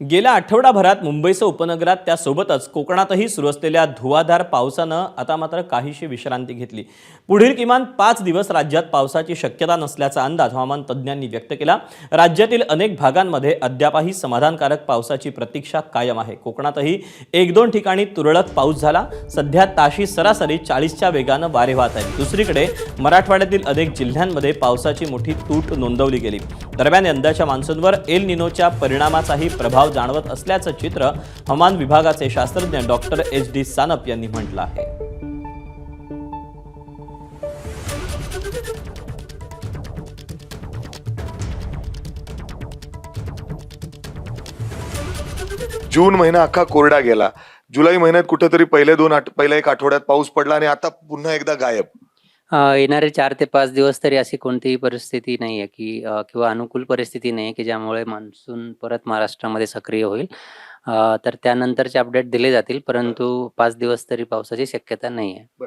गेल्या आठवडाभरात मुंबईसह उपनगरात त्यासोबतच कोकणातही सुरू असलेल्या धुवाधार पावसानं आता मात्र काहीशी विश्रांती घेतली। पुढील किमान 5 दिवस राज्यात पावसाची शक्यता नसल्याचा अंदाज हवामान तज्ज्ञांनी व्यक्त केला। राज्यातील अनेक भागांमध्ये अद्यापही समाधानकारक पावसाची प्रतीक्षा कायम आहे। कोकणातही 1-2 ठिकाणी तुरळक पाऊस झाला। सध्या ताशी सरासरी 40च्या वेगानं वारे वाहत आहेत। दुसरीकडे मराठवाड्यातील अनेक जिल्ह्यांमध्ये पावसाची मोठी तूट नोंदवली गेली। दरम्यान यंदाच्या मान्सूनवर एल निनोच्या परिणामाचाही प्रभाव जाणवत असल्याचं चित्र हवामान विभागाचे शास्त्रज्ञ डॉक्टर एच.डी. सानप यांनी म्हटलं आहे। जून महिना अख्खा कोरडा गेला। जुलै महिन्यात कुठेतरी पहिल्या एक आठवड्यात पाऊस पडला आणि आता पुन्हा एकदा गायब। येणारे 4 ते 5 दिवस तरी अशी कोणतीही परिस्थिती नाहीये, की किंवा अनुकूल परिस्थिती नाहीये, की ज्यामुळे मान्सून परत महाराष्ट्रामध्ये सक्रिय होईल. तर त्यानंतरचे अपडेट दिले जातील, परंतु 5 दिवस तरी पावसाची शक्यता नाहीये.